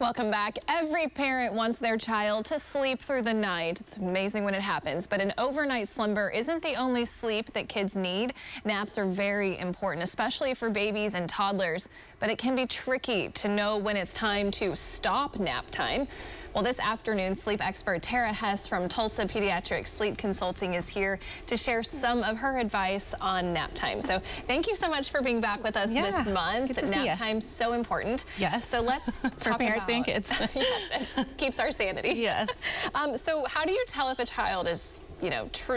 Welcome back. Every parent wants their child to sleep through the night. It's amazing when it happens, but an overnight slumber isn't the only sleep that kids need. Naps are very important, especially for babies and toddlers, but it can be tricky to know when it's time to stop nap time. Well, this afternoon, sleep expert Tara Hess from Tulsa Pediatric Sleep Consulting is here to share some of her advice on nap time. So thank you so much for being back with us this month. Nap time's so important. Yes. So let's talk for parents and kids. Yes, it keeps our sanity. Yes. So how do you tell if a child is,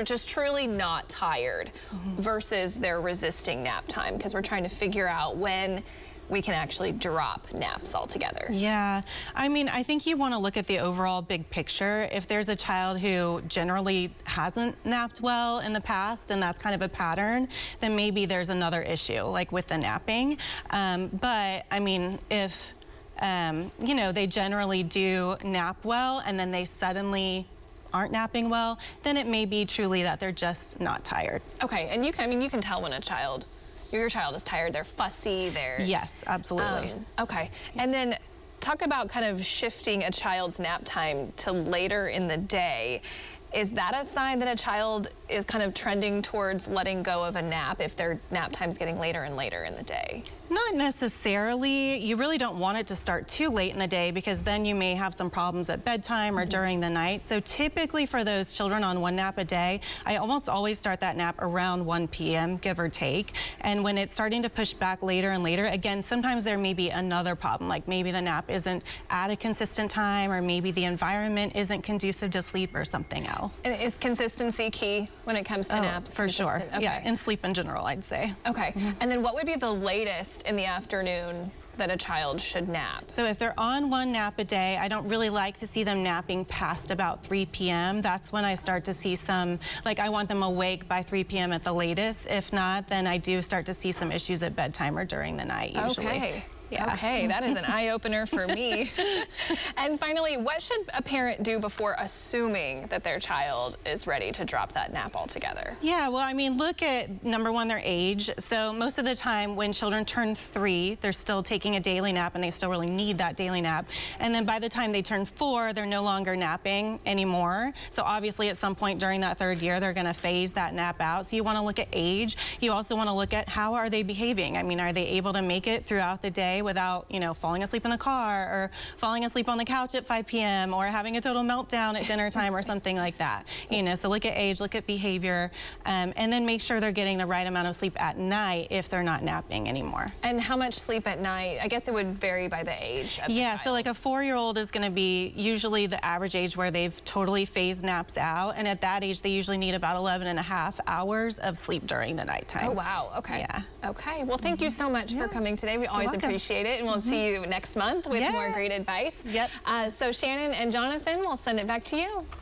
just truly not tired versus they're resisting nap time? Because we're trying to figure out when we can actually drop naps altogether. Yeah, I mean, I think you want to look at the overall big picture. If there's a child who generally hasn't napped well in the past and that's kind of a pattern, then maybe there's another issue, like with the napping. But I mean, if they generally do nap well and then they suddenly aren't napping well, then it may be truly that they're just not tired. Okay, and you can tell when your child is tired, they're fussy, Yes, absolutely. Okay, and then talk about kind of shifting a child's nap time to later in the day. Is that a sign that a child is kind of trending towards letting go of a nap if their nap time's getting later and later in the day? Not necessarily. You really don't want it to start too late in the day because then you may have some problems at bedtime or during the night. So typically for those children on one nap a day, I almost always start that nap around 1 p.m., give or take. And when it's starting to push back later and later, again, sometimes there may be another problem, like maybe the nap isn't at a consistent time or maybe the environment isn't conducive to sleep or something else. And is consistency key when it comes to naps? For sure. Okay. Yeah, and sleep in general, I'd say. Okay. And then what would be the latest in the afternoon that a child should nap? So if they're on one nap a day, I don't really like to see them napping past about 3 p.m. That's when I start to see some, I want them awake by 3 p.m. at the latest. If not, then I do start to see some issues at bedtime or during the night usually. Okay. Yeah. Okay, that is an eye-opener for me. And finally, what should a parent do before assuming that their child is ready to drop that nap altogether? Yeah, well, I mean, look at, number one, their age. So most of the time when children turn 3, they're still taking a daily nap and they still really need that daily nap. And then by the time they turn 4, they're no longer napping anymore. So obviously at some point during that 3rd year, they're gonna phase that nap out. So you wanna look at age. You also wanna look at how are they behaving? I mean, are they able to make it throughout the day without, falling asleep in the car or falling asleep on the couch at 5 p.m. or having a total meltdown at dinner time or something like that. So look at age, look at behavior, and then make sure they're getting the right amount of sleep at night if they're not napping anymore. And how much sleep at night? I guess it would vary by the age of the child. So like a 4-year-old is gonna be usually the average age where they've totally phased naps out, and at that age they usually need about 11.5 hours of sleep during the nighttime. Oh wow, okay. Yeah. Okay, well thank you so much for coming today. We always appreciate it, and we'll see you next month with more great advice. Yep. So Shannon and Jonathan, we'll send it back to you.